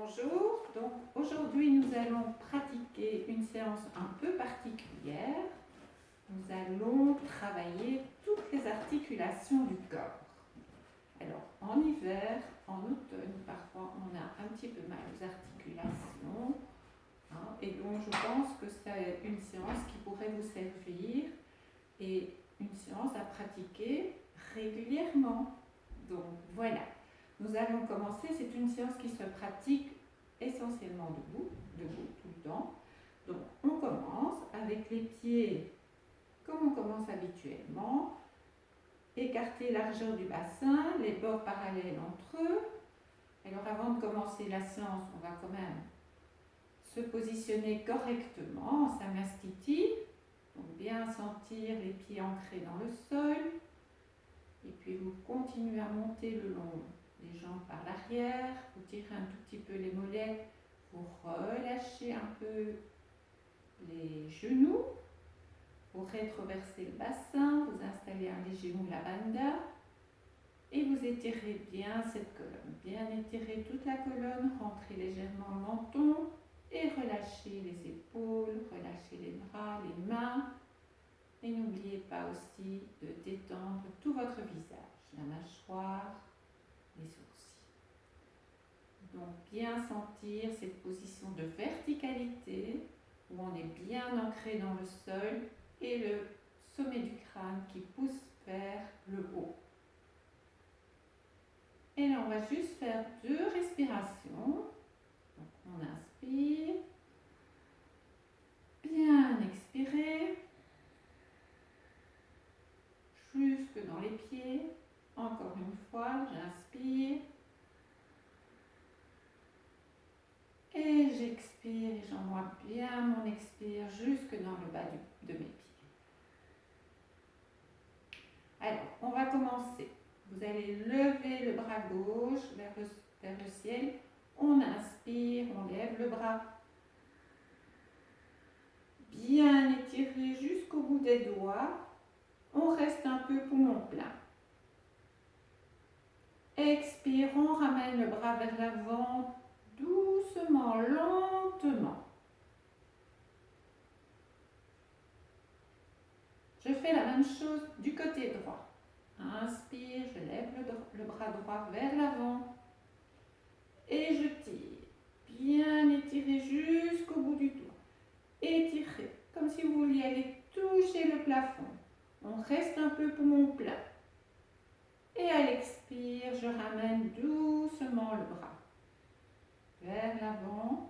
Bonjour, donc aujourd'hui nous allons pratiquer une séance un peu particulière. Nous allons travailler toutes les articulations du corps. Alors en hiver, en automne, parfois on a un petit peu mal aux articulations. Et donc je pense que c'est une séance qui pourrait vous servir et une séance à pratiquer régulièrement. Donc voilà. Nous allons commencer, c'est une séance qui se pratique essentiellement debout tout le temps. Donc on commence avec les pieds comme on commence habituellement, écarter largeur du bassin, les bords parallèles entre eux. Alors avant de commencer la séance, on va quand même se positionner correctement en samastiti, donc bien sentir les pieds ancrés dans le sol, et puis vous continuez à monter le long les jambes par l'arrière, vous tirez un tout petit peu les mollets, vous relâchez un peu les genoux, vous rétroversez le bassin, vous installez un léger moula bandha et vous étirez bien cette colonne. Bien étirer toute la colonne, rentrez légèrement le menton et relâchez les épaules, relâchez les bras, les mains. Et n'oubliez pas aussi de détendre tout votre visage, la mâchoire, les sourcils. Donc bien sentir cette position de verticalité où on est bien ancré dans le sol et le sommet du crâne qui pousse vers le haut. Et là on va juste faire 2 respirations. Donc on inspire, bien expirer, jusque dans les pieds. Encore une fois, j'inspire. Et j'expire et j'envoie bien mon expire jusque dans le bas de mes pieds. Alors, on va commencer. Vous allez lever le bras gauche vers le ciel. On inspire, on lève le bras. Bien étiré jusqu'au bout des doigts. On reste un peu poumon plein. Expire, on ramène le bras vers l'avant. Doucement, lentement. Je fais la même chose du côté droit. Inspire, je lève le bras droit vers l'avant et je tire. Bien étiré jusqu'au bout du doigt. Étirez, comme si vous vouliez aller toucher le plafond. On reste un peu poumon plein. Et à l'expire, je ramène doucement le bras vers l'avant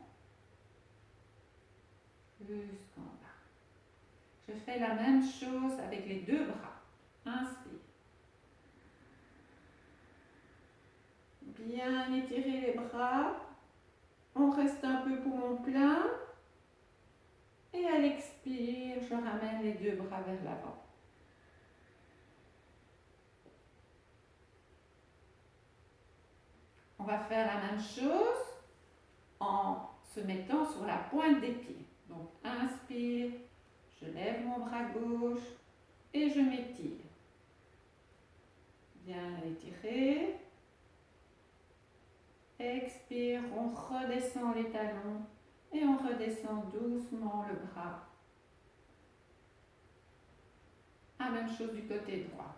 jusqu'en bas. Je fais la même chose avec les 2 bras. Inspire. Bien étirer les bras. On reste un peu poumon plein. Et à l'expire, je ramène les 2 bras vers l'avant. On va faire la même chose en se mettant sur la pointe des pieds. Donc, inspire, je lève mon bras gauche et je m'étire. Bien étiré. Expire, on redescend les talons et on redescend doucement le bras. La même chose du côté droit.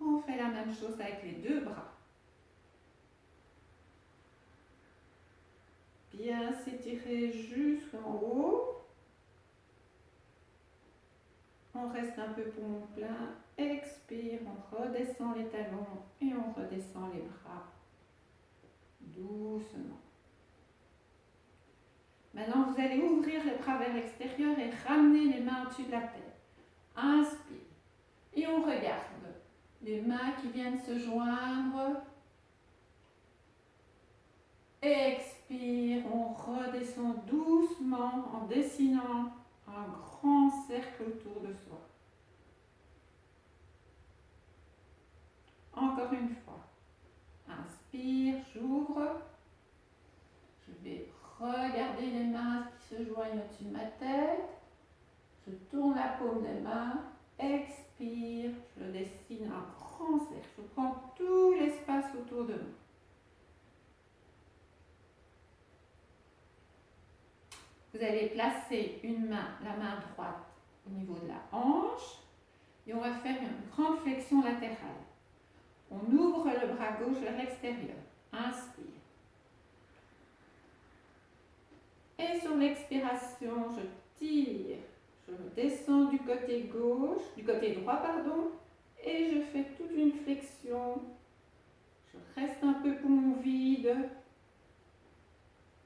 On fait la même chose avec les 2 bras. Bien s'étirer jusqu'en haut. On reste un peu poumon plein. Expire, on redescend les talons et on redescend les bras. Doucement. Maintenant, vous allez ouvrir les bras vers l'extérieur et ramener les mains au-dessus de la tête. Inspire. Et on regarde les mains qui viennent se joindre. Expire, on redescend doucement en dessinant un grand cercle autour de soi. Encore une fois. Inspire, j'ouvre. Je vais regardez les mains qui se joignent au-dessus de ma tête. Je tourne la paume des mains. Expire, je dessine un grand cercle. Je prends tout l'espace autour de moi. Vous allez placer la main droite au niveau de la hanche et on va faire une grande flexion latérale. On ouvre le bras gauche vers l'extérieur. Inspire. Et sur l'expiration, je tire, je descends du côté gauche, du côté droit, pardon, et je fais toute une flexion. Je reste un peu poumon vide.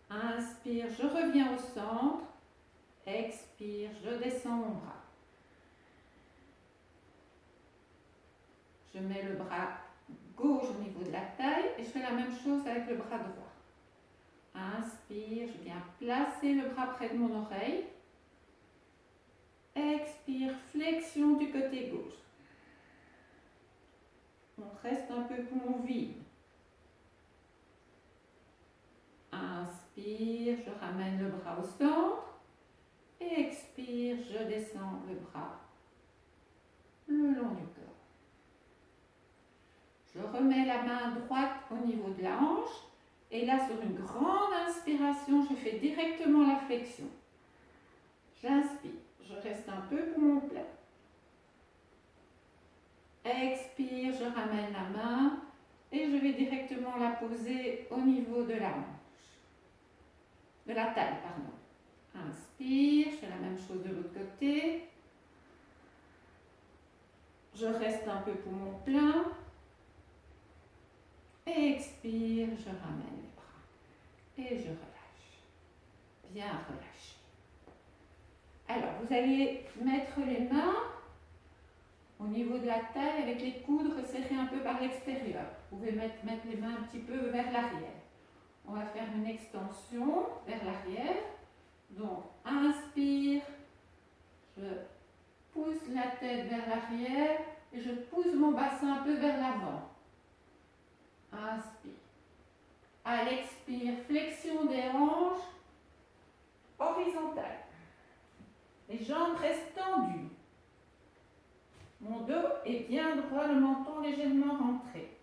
Inspire, je reviens au centre. Expire, je descends mon bras. Je mets le bras gauche au niveau de la taille et je fais la même chose avec le bras droit. Inspire, je viens placer le bras près de mon oreille. Expire, flexion du côté gauche. On reste un peu poumon vide. Inspire, je ramène le bras au centre. Et expire, je descends le bras le long du corps. Je remets la main droite au niveau de la hanche. Et là, sur une grande inspiration, je fais directement la flexion. J'inspire, je reste un peu poumon plein. Expire, je ramène la main et je vais directement la poser au niveau de la hanche. De la taille, pardon. Inspire, je fais la même chose de l'autre côté. Je reste un peu poumon plein. Expire, je ramène les bras. Et je relâche. Bien relâché. Alors, vous allez mettre les mains au niveau de la taille avec les coudes resserrés un peu par l'extérieur. Vous pouvez mettre les mains un petit peu vers l'arrière. On va faire une extension vers l'arrière. Donc, inspire, je pousse la tête vers l'arrière et je pousse mon bassin un peu vers l'avant. Inspire. À l'expire, flexion des hanches, horizontale. Les jambes restent tendues. Mon dos est bien droit, le menton légèrement rentré.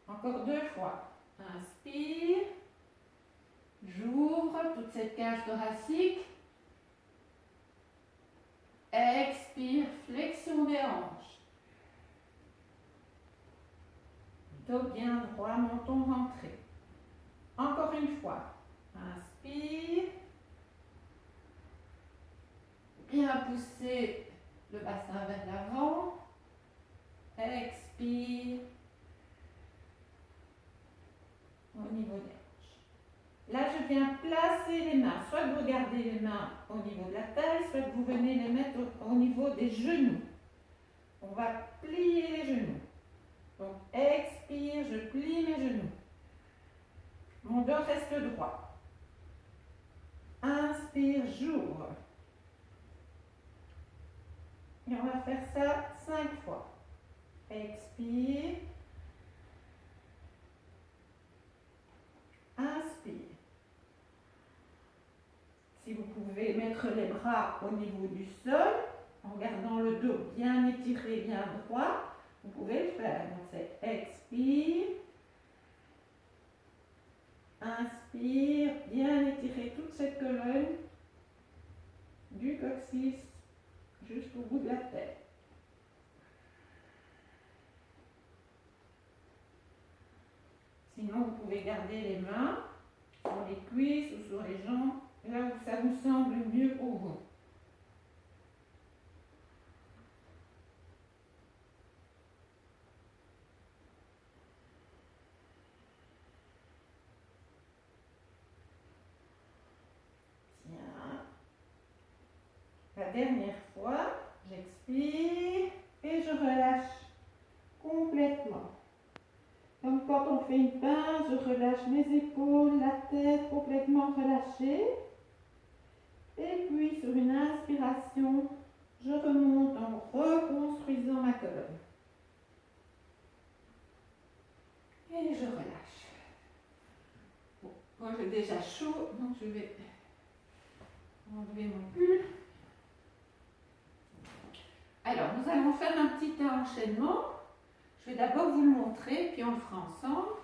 Encore 2 fois. Inspire. J'ouvre toute cette cage thoracique. Expire, flexion des hanches. Dos bien droit, menton rentré. Encore une fois. Inspire. Bien pousser le bassin vers l'avant. Expire. Au niveau des hanches. Là, je viens placer les mains. Soit vous gardez les mains au niveau de la taille, soit vous venez les mettre au niveau des genoux. On va plier les genoux. Donc, expire, je plie mes genoux. Mon dos reste droit. Inspire, j'ouvre. Et on va faire ça 5 fois. Expire. Inspire. Si vous pouvez mettre les bras au niveau du sol, en gardant le dos bien étiré, bien droit, vous pouvez le faire. Donc c'est expire. Inspire, bien étirer toute cette colonne du coccyx jusqu'au bout de la tête. Sinon, vous pouvez garder les mains sur les cuisses ou sur les jambes, là où ça vous semble mieux pour vous. Tiens. La dernière fois, j'expire et je relâche complètement. Comme quand on fait une pince, je relâche mes épaules, la tête complètement relâchée. Et puis sur une inspiration, je remonte en reconstruisant ma colonne. Et je relâche. Bon, Moi j'ai déjà chaud, donc je vais enlever mon pull. Alors, nous allons faire un petit enchaînement. Je vais d'abord vous le montrer, puis on le fera ensemble.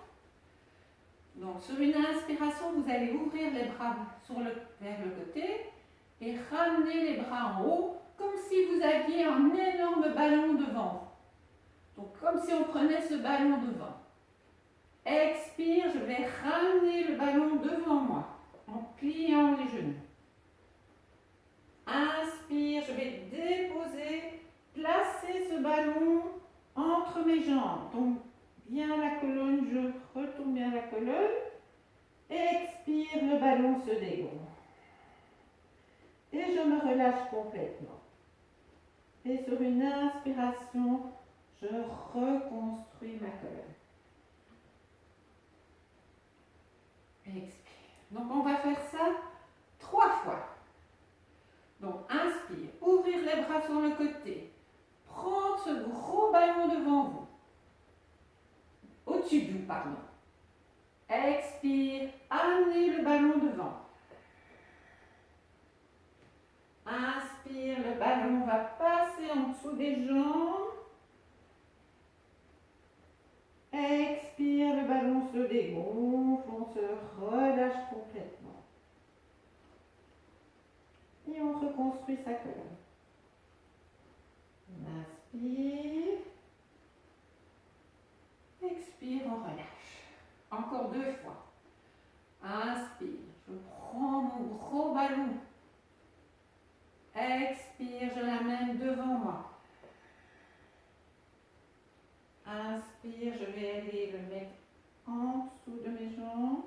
Donc, sur une inspiration, vous allez ouvrir les bras vers le côté et ramener les bras en haut, comme si vous aviez un énorme ballon devant vous. Donc, comme si on prenait ce ballon devant. Expire, je vais ramener le ballon devant moi, en pliant les genoux. Inspire, je vais déposer, placer ce ballon entre mes jambes. Donc, bien la colonne, je retourne bien la colonne. Expire, le ballon se dégonfle. Et je me relâche complètement. Et sur une inspiration, je reconstruis ma colonne. Expire. Donc, on va faire ça 3 fois. Donc, inspire, ouvrir les bras sur le côté. Prendre ce gros ballon devant vous. Au-dessus de vous, pardon. Expire, amenez le ballon devant. Inspire, le ballon va passer en dessous des jambes. Expire, le ballon se dégonfle, on se relâche complètement. Et on reconstruit sa colonne. On inspire. Expire, on relâche. Encore 2 fois. Inspire, je prends mon gros ballon. Expire, je l'amène devant moi. Inspire, je vais aller le mettre en dessous de mes jambes.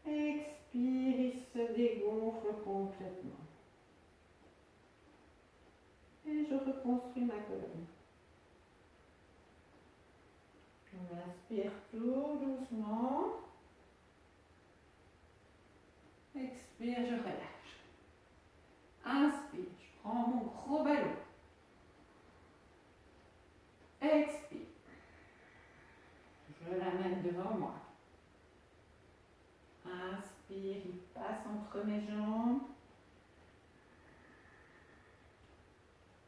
Expire, il se dégonfle complètement. Et je reconstruis ma colonne. On inspire tout doucement. Expire, je relâche. Inspire, je prends mon gros ballon. Expire. Je l'amène devant moi. Inspire, il passe entre mes jambes.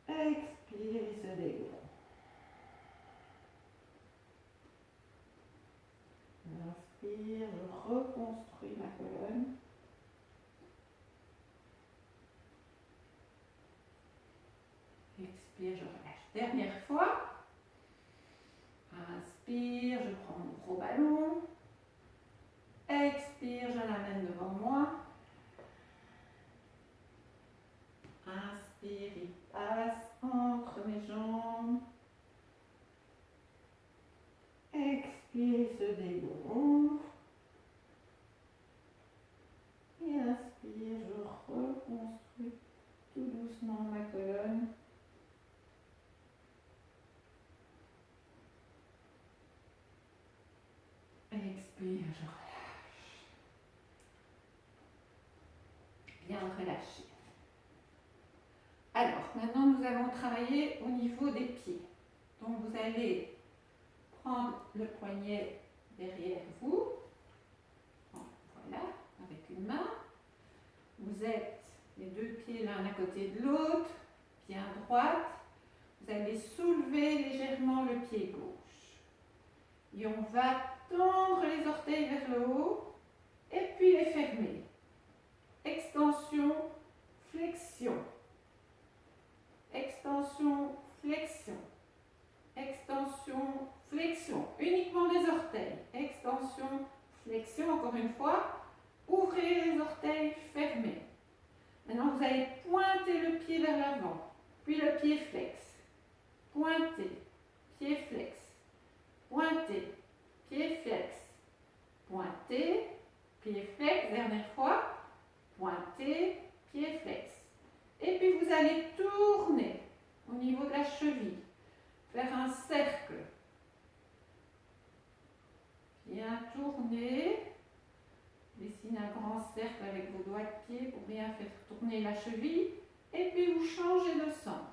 Expire, il se dégonfle. Inspire, je reconstruis ma colonne. Expire, je relâche. Dernière fois. Inspire, je prends mon gros ballon. Expire, je l'amène devant moi. Inspire, il passe entre mes jambes. Expire, il se dégonfle. Et inspire, je reconstruis tout doucement ma colonne. Expire, je relâche. Bien relâché. Alors, maintenant nous allons travailler au niveau des pieds. Donc vous allez prendre le poignet derrière vous. Voilà, avec une main. Vous êtes les 2 pieds l'un à côté de l'autre, pied à droite. Vous allez soulever légèrement le pied gauche. Et on va tendre les orteils vers le haut et puis les fermer. Extension, flexion. Extension, flexion. Extension, flexion. Uniquement des orteils. Extension, flexion, encore une fois. Ouvrez les orteils, fermez. Maintenant, vous allez pointer le pied vers l'avant, puis le pied flex. Pointez, pied flex. Pointez, pied flex. Pointez, pied flex. Dernière fois. Pointez, pied flex. Et puis vous allez tourner au niveau de la cheville. Faire un cercle. Bien tourner. Dessinez un grand cercle avec vos doigts de pied pour bien faire tourner la cheville. Et puis vous changez de sens.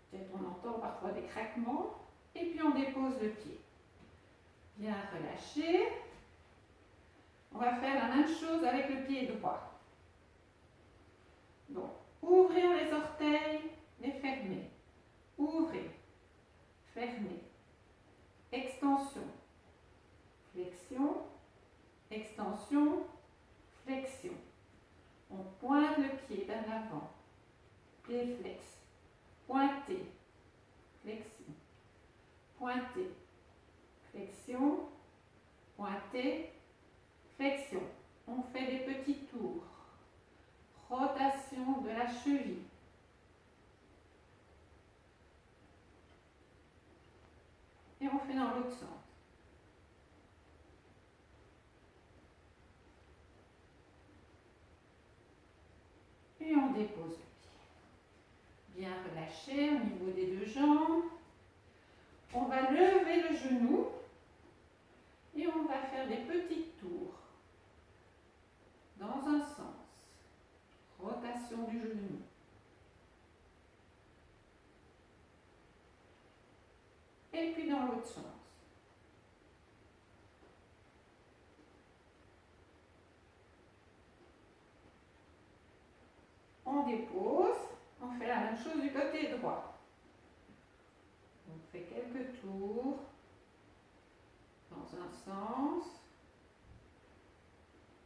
Peut-être on entend parfois des craquements. Et puis on dépose le pied. Bien relâché. On va faire la même chose avec le pied droit. Donc, ouvrir les orteils, les fermer. Ouvrez, fermez. Extension, flexion, extension, flexion. On pointe le pied vers l'avant. Pied flex. Pointez, flexion. Pointez, flexion. Pointez, flexion. On fait des petits tours. Rotation de la cheville. Et on fait dans l'autre sens. Et on dépose le pied. Bien relâché au niveau des deux jambes. On va lever le genou et on va faire des petits tours dans un sens. Rotation du genou. Et puis dans l'autre sens. On dépose, on fait la même chose du côté droit. On fait quelques tours dans un sens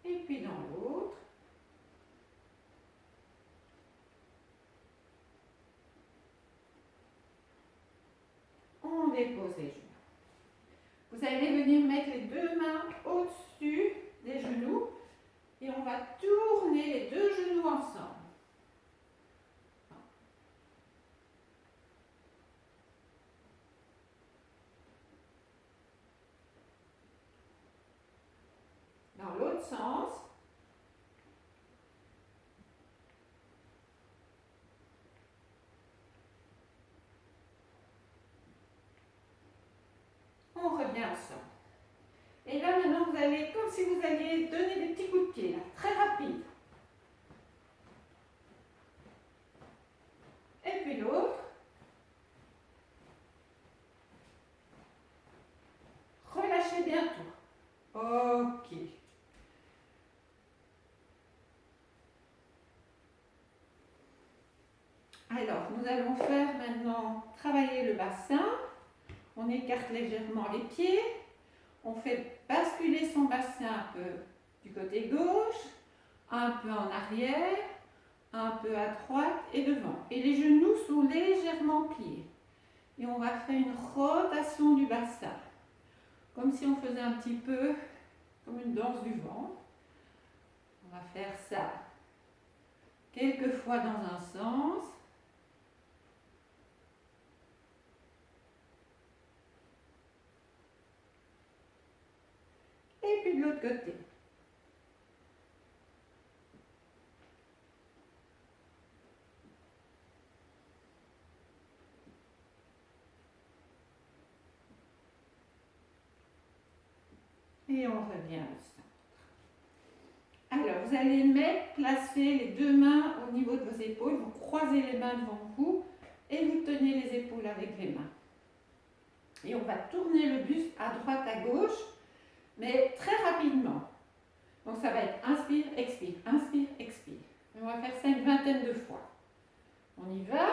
et puis dans l'autre. On dépose les genoux. Vous allez venir mettre les deux mains au-dessus des genoux et on va tourner les deux genoux ensemble. Dans l'autre sens. On revient ensemble. Et là maintenant vous allez, comme si vous alliez donner des petits coups de pied, là, très rapides. Et puis l'autre. Relâchez bien tout. Ok. Alors, nous allons faire maintenant travailler le bassin. On écarte légèrement les pieds. On fait basculer son bassin un peu du côté gauche, un peu en arrière, un peu à droite et devant. Et les genoux sont légèrement pliés. Et on va faire une rotation du bassin. Comme si on faisait un petit peu comme une danse du ventre. On va faire ça quelques fois dans un sens. Et puis de l'autre côté. Et on revient au centre. Alors, vous allez placer les deux mains au niveau de vos épaules. Vous croisez les mains devant vous et vous tenez les épaules avec les mains. Et on va tourner le buste à droite, à gauche, mais très rapidement. Donc ça va être inspire, expire, inspire, expire. Et on va faire ça une vingtaine de fois. On y va.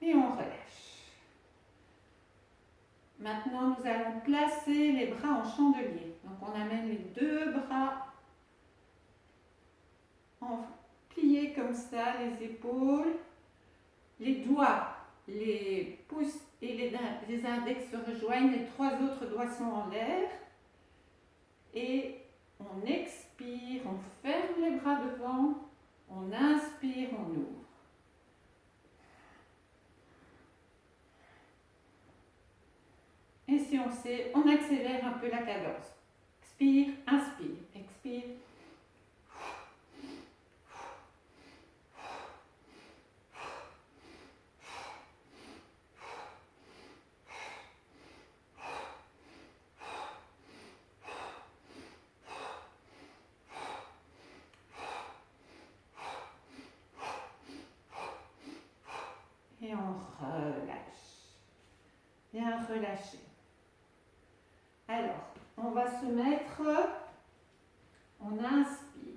Et on relâche. Maintenant, nous allons placer les bras en chandelier. Donc on amène les deux bras pliés comme ça, les épaules, les doigts, les pouces et les index se rejoignent, les trois autres doigts sont en l'air. Et on expire, on ferme les bras devant, on inspire, on ouvre. Et si on sait, on accélère un peu la cadence. Expire, inspire, expire. relâcher. Alors, on va se mettre, on inspire,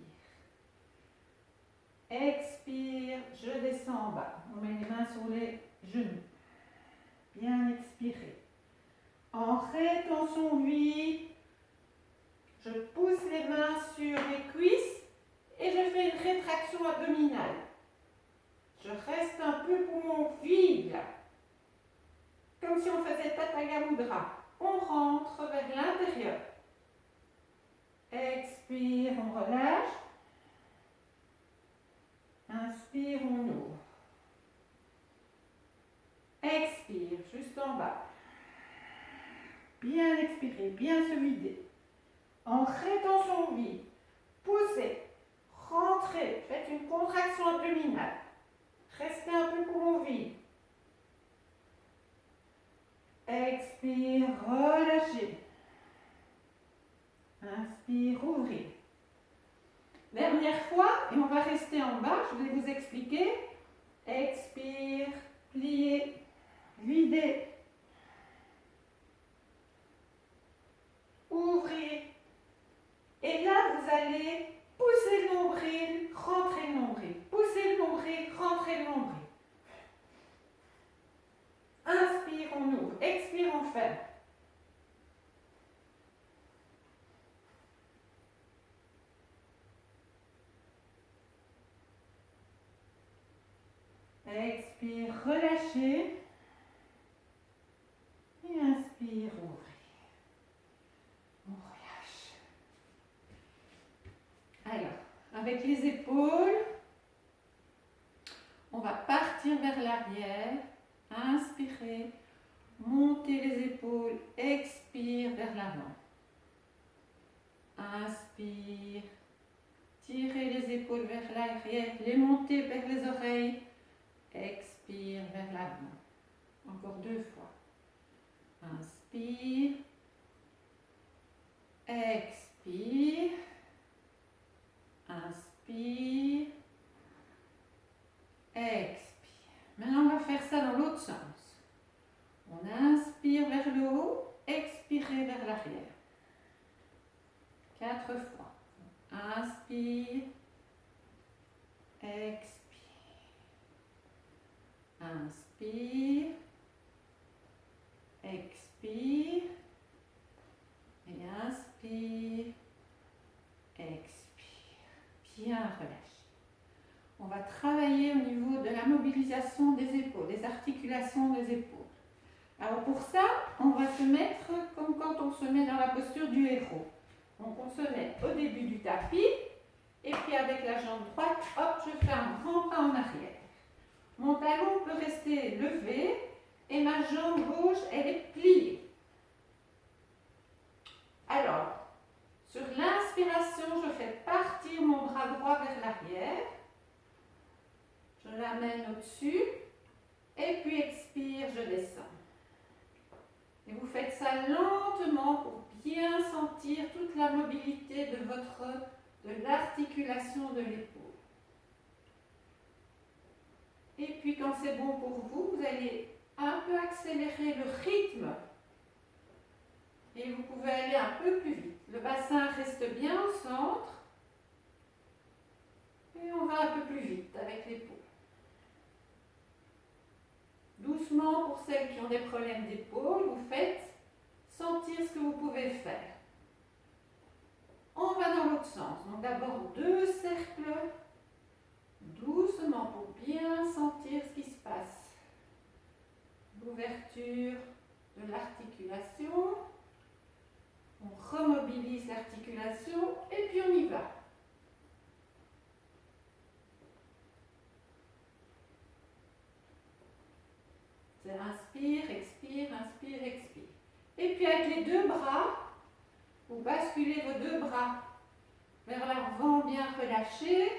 expire, je descends en bas, on met les mains sur les genoux, bien expirer. En rétention vide, je pousse les mains sur les cuisses et je fais une rétraction abdominale. Je reste un peu poumon vide là, comme si on faisait Tadasana Mudra. On rentre vers l'intérieur. Expire, on relâche. Inspire, on ouvre. Expire, juste en bas. Bien expirer, bien se vider. En rétention vide, poussez, rentrez, faites une contraction abdominale. Restez un peu poumon vide. Expire, relâchez. Inspire, ouvrez. Dernière fois, et on va rester en bas, je vais vous expliquer. Expire, pliez, videz. Ouvrez. Et là, vous allez pousser le nombril, rentrer le nombril. Pousser le nombril, rentrer le nombril. Inspire, on ouvre. Expire, on ferme. Expire, relâchez. Et inspire, ouvrez. On relâche. Alors, avec les épaules, on va partir vers l'arrière. Inspirez. Montez les épaules. Expire vers l'avant. Inspire. Tirez les épaules vers l'arrière. Les montez vers les oreilles. Expire vers l'avant. Encore 2 fois. Inspire. Expire. Inspire. Expire. Maintenant, on va faire ça dans l'autre sens. On inspire vers le haut. Expirez vers l'arrière. 4 fois. Inspire. Expire. Inspire, expire, et inspire, expire. Bien relâché. On va travailler au niveau de la mobilisation des épaules, des articulations des épaules. Alors pour ça, on va se mettre comme quand on se met dans la posture du héros. Donc on se met au début du tapis, et puis avec la jambe droite, hop, je fais un grand pas en arrière. Mon talon peut rester levé et ma jambe gauche, elle est pliée. Alors, sur l'inspiration, je fais partir mon bras droit vers l'arrière. Je l'amène au-dessus. Et puis expire, je descends. Et vous faites ça lentement pour bien sentir toute la mobilité de l'articulation de l'épaule. Et puis quand c'est bon pour vous, vous allez un peu accélérer le rythme. Et vous pouvez aller un peu plus vite. Le bassin reste bien au centre. Et on va un peu plus vite avec l'épaule. Doucement, pour celles qui ont des problèmes d'épaule, vous faites sentir ce que vous pouvez faire. On va dans l'autre sens. Donc d'abord 2 cercles. Doucement pour bien sentir ce qui se passe. L'ouverture de l'articulation. On remobilise l'articulation et puis on y va. C'est inspire, expire, inspire, expire. Et puis avec les 2 bras, vous basculez vos 2 bras vers l'avant bien relâchés.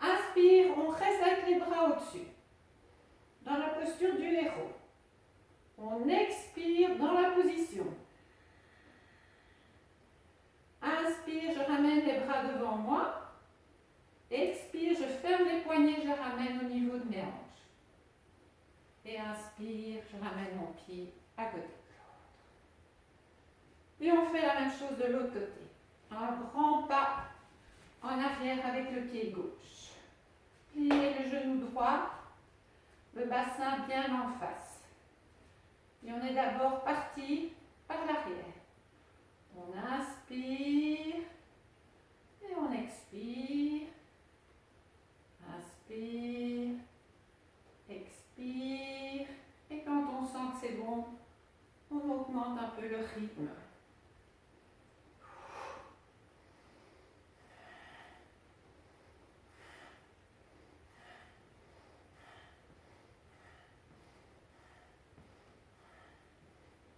Inspire, on reste avec les bras au-dessus, dans la posture du héros. On expire dans la position. Inspire, je ramène les bras devant moi. Expire, je ferme les poignets, je les ramène au niveau de mes hanches. Et inspire, je ramène mon pied à côté. Et on fait la même chose de l'autre côté. Un grand pas en arrière avec le pied gauche. Pliez le genou droit, le bassin bien en face. Et on est d'abord parti par l'arrière. On inspire et on expire. Inspire, expire. Et quand on sent que c'est bon, on augmente un peu le rythme.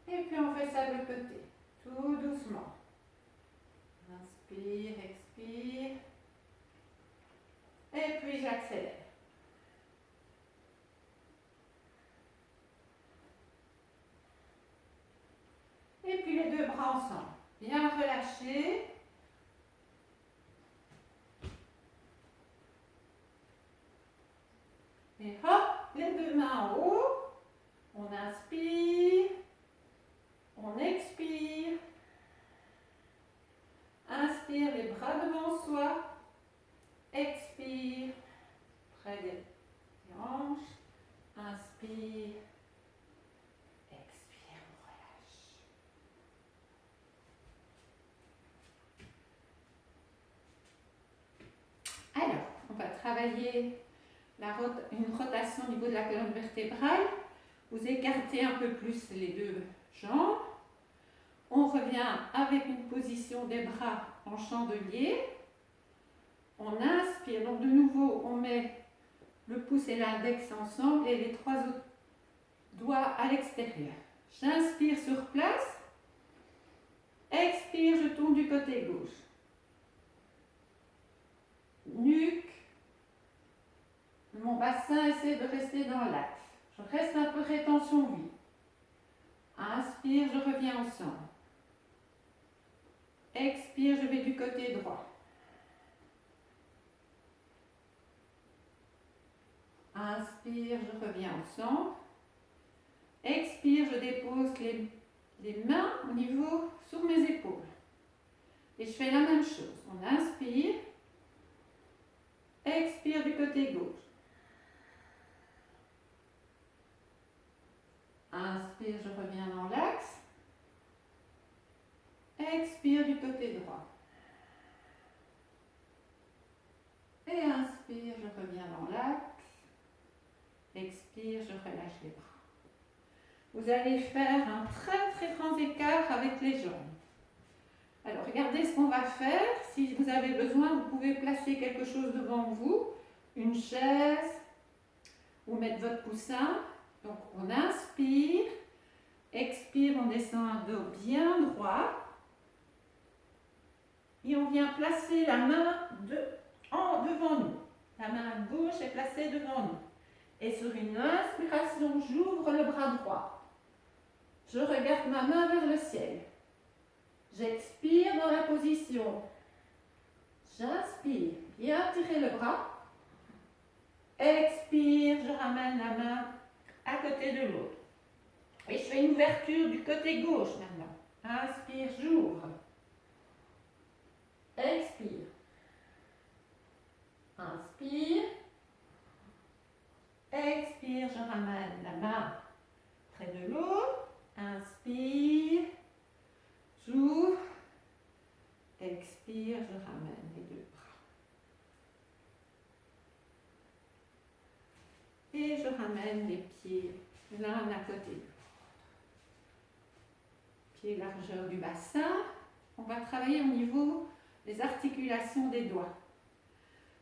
Et puis on fait ça de l'autre côté, tout doucement. Inspire, expire. Et puis j'accélère. Et puis les deux bras ensemble. Bien relâchés. Et hop, les deux mains en haut. On inspire. On expire. Inspire, les bras devant soi. Expire, près des hanches. Inspire. Expire, on relâche. Alors, on va travailler une rotation au niveau de la colonne vertébrale. Vous écartez un peu plus les deux jambes. On revient avec une position des bras en chandelier. On inspire, donc de nouveau on met le pouce et l'index ensemble et les trois autres doigts à l'extérieur. J'inspire sur place. Expire, je tourne du côté gauche. Nuque. Mon bassin essaie de rester dans l'axe. Je reste un peu rétention vide. Inspire, je reviens au centre. Expire, je vais du côté droit. Inspire, je reviens au centre. Expire, je dépose les mains au niveau sur mes épaules. Et je fais la même chose. On inspire. Expire du côté gauche. Inspire, je reviens dans l'axe. Expire du côté droit. Et inspire, je reviens dans l'axe. Expire, je relâche les bras. Vous allez faire un très très grand écart avec les jambes. Alors regardez ce qu'on va faire. Si vous avez besoin, vous pouvez placer quelque chose devant vous, une chaise, ou mettre votre coussin. Donc on inspire, expire, on descend un dos bien droit. Et on vient placer la main devant nous. La main gauche est placée devant nous. Et sur une inspiration, j'ouvre le bras droit. Je regarde ma main vers le ciel. J'expire dans la position. J'inspire, bien tirer le bras. Expire, je ramène la main à côté de l'autre. Et je fais une ouverture du côté gauche maintenant. Inspire, j'ouvre. Expire. Inspire. Expire, je ramène la main près de l'autre. Inspire. J'ouvre. Expire, je ramène les deux bras. Et je ramène les pieds l'un à côté de l'autre. Pied largeur du bassin. On va travailler au niveau des articulations des doigts.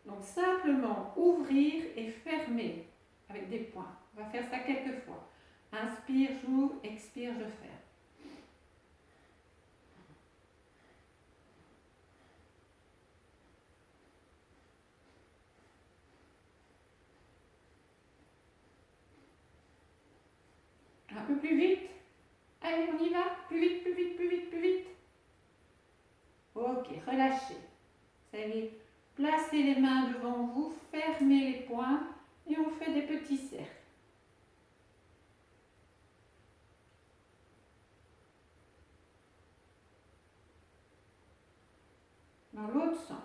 Donc simplement ouvrir et fermer avec des points. On va faire ça quelques fois. Inspire, j'ouvre, expire, je ferme. Un peu plus vite. Allez, on y va. Plus vite, plus vite, plus vite, plus vite. Ok, relâchez. Vous allez placer les mains devant vous, fermez les poings et on fait des petits cercles. l'autre sens.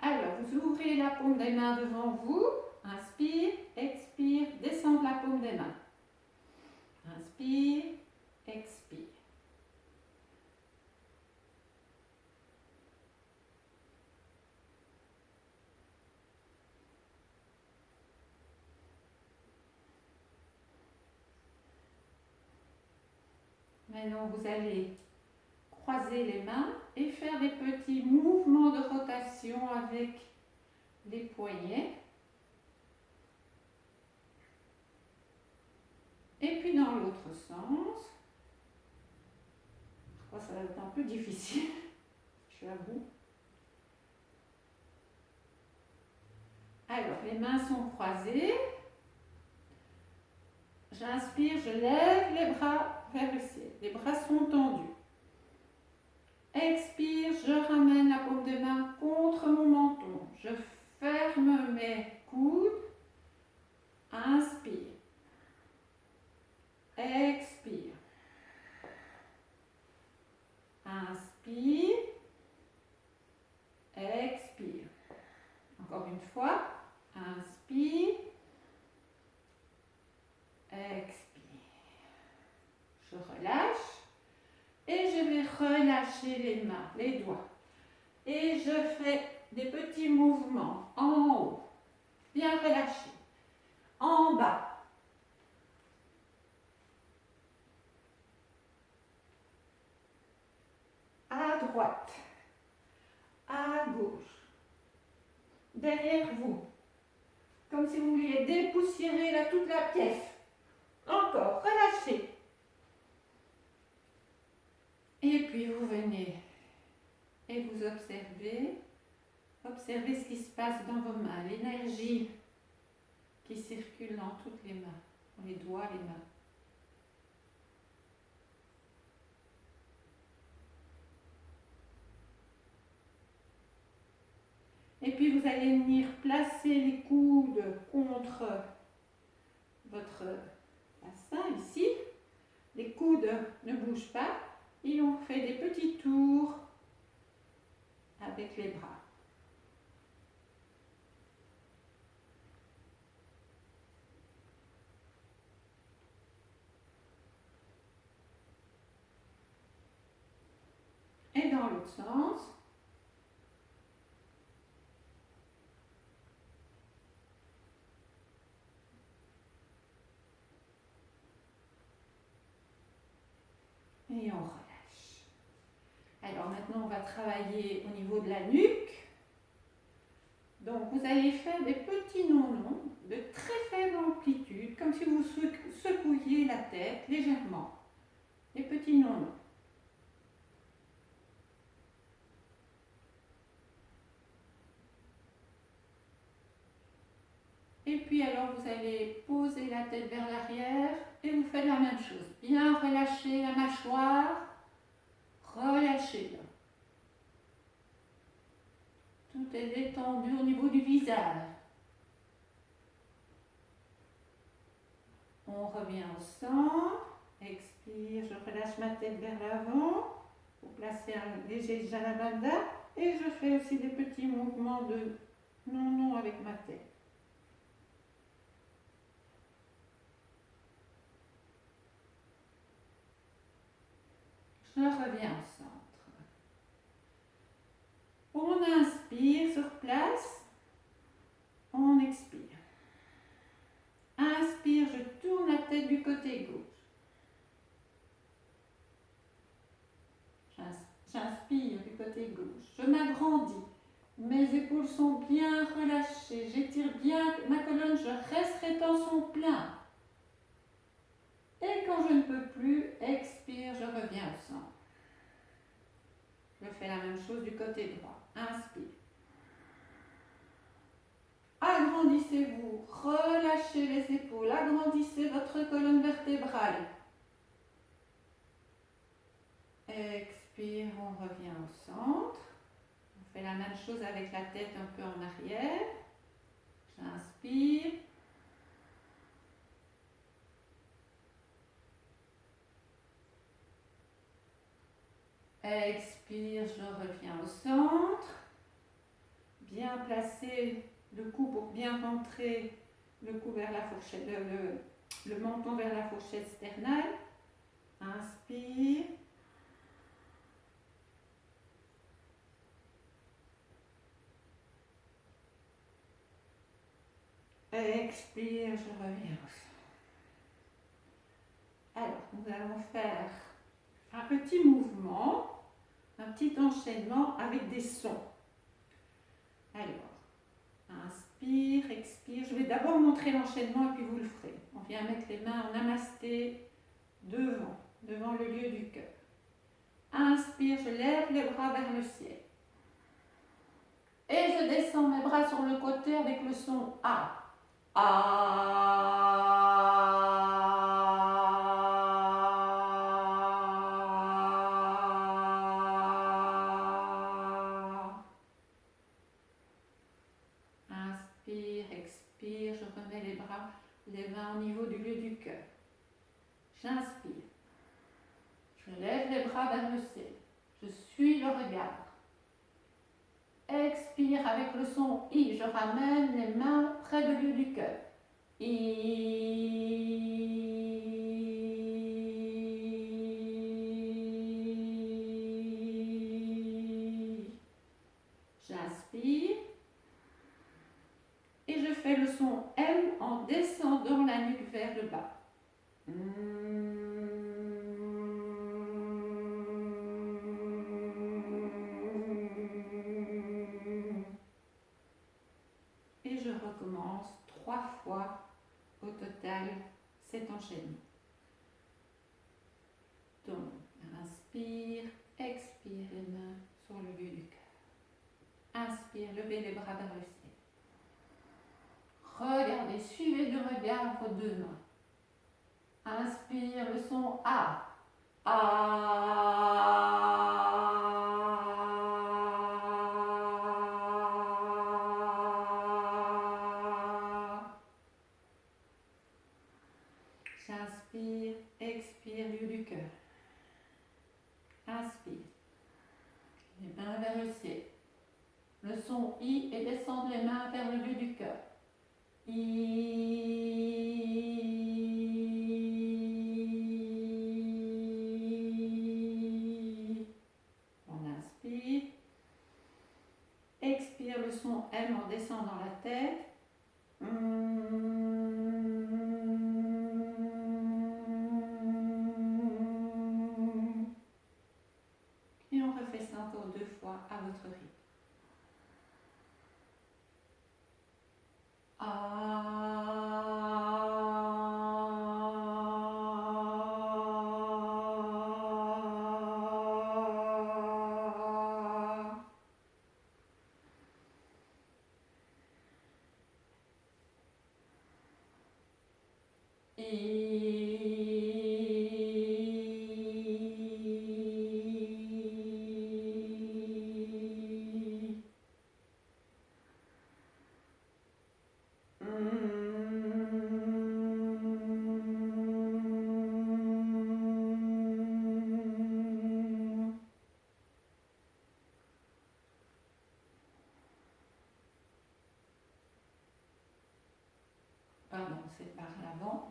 Alors, vous ouvrez la paume des mains devant vous. Inspire, expire, descendre la paume des mains. Inspire, expire. Maintenant, vous allez croiser les mains et faire des petits mouvements de rotation avec les poignets. Et puis dans l'autre sens. Je crois que ça va être un peu difficile, j'avoue. Alors, les mains sont croisées. J'inspire, je lève les bras vers le ciel. Les bras sont tendus. Expire, je ramène la paume de main contre mon menton. Je ferme mes coudes. Inspire. Expire. Inspire. Expire. Encore une fois. Inspire. Expire. Je relâche. Et je vais relâcher les mains, les doigts. Et je fais des petits mouvements en haut. Bien relâché. En bas. À droite. À gauche. Derrière vous. Comme si vous vouliez dépoussiérer toute la pièce. Encore, relâchez. Et puis vous venez et vous observez ce qui se passe dans vos mains, l'énergie qui circule dans toutes les mains, les doigts, les mains. Et puis vous allez venir placer les coudes contre votre bassin ici. Les coudes ne bougent pas. Et on fait des petits tours avec les bras. Et dans l'autre sens. Et on relâche. Alors maintenant, on va travailler au niveau de la nuque. Donc vous allez faire des petits non-noms de très faible amplitude, comme si vous secouiez la tête légèrement. Des petits non-noms. Et puis alors vous allez poser la tête vers l'arrière et vous faites la même chose. Bien relâcher la mâchoire, relâchez-la. Tout est détendu au niveau du visage. On revient au centre. Expire, je relâche ma tête vers l'avant. Vous placez un léger Janavanda. Et je fais aussi des petits mouvements de non avec ma tête. Je reviens au centre. On inspire sur place. On expire. Inspire, je tourne la tête du côté gauche. J'inspire du côté gauche. Je m'agrandis. Mes épaules sont bien relâchées. J'étire bien ma colonne. Je reste rétention plein. Et quand je ne peux plus, expire, je reviens au centre. Je fais la même chose du côté droit. Inspire. Agrandissez-vous, relâchez les épaules, agrandissez votre colonne vertébrale. Expire, on revient au centre. On fait la même chose avec la tête un peu en arrière. J'inspire. Expire, je reviens au centre. Bien placer le cou pour bien rentrer le cou vers la fourchette, le menton vers la fourchette sternale. Inspire. Expire, je reviens au centre. Alors, nous allons faire un petit mouvement, un petit enchaînement avec des sons. Alors, inspire, expire. Je vais d'abord montrer l'enchaînement et puis vous le ferez. On vient mettre les mains en namasté devant le lieu du cœur. Inspire, je lève les bras vers le ciel. Et je descends mes bras sur le côté avec le son A. Inspire, expire, je remets les mains au niveau du lieu du cœur. J'inspire. Je lève les bras vers le ciel. Je suis le regard. Expire avec le son I. Je ramène les mains près du lieu du cœur. I. J'inspire. Et je fais le son M en descendant la nuque vers le bas. Et je recommence 3 fois au total cet enchaînement. Donc, inspire, expire les mains sur le lieu du cœur. Inspire, levez les bras vers le ciel. Regardez, suivez du regard vos deux mains. Inspire le son A. J'inspire, expire, lieu du cœur. Inspire. Les mains vers le ciel. Le son I et descendre les mains vers le lieu du cœur. I. On inspire. Expire le son M en descendant la tête. Et on refait ça encore 2 fois à votre rythme. Pardon, c'est par l'avant.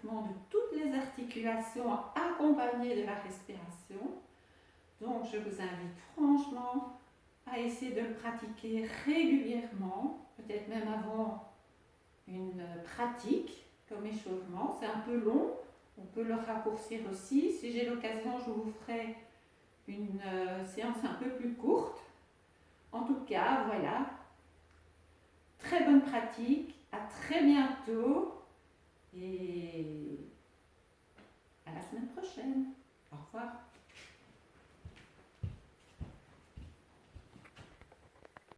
De toutes les articulations accompagnées de la respiration. Donc je vous invite franchement à essayer de le pratiquer régulièrement, peut-être même avant une pratique comme échauffement. C'est un peu long, on peut le raccourcir aussi. Si j'ai l'occasion, je vous ferai une séance un peu plus courte. En tout cas, voilà, très bonne pratique, à très bientôt et à la semaine prochaine. Au revoir.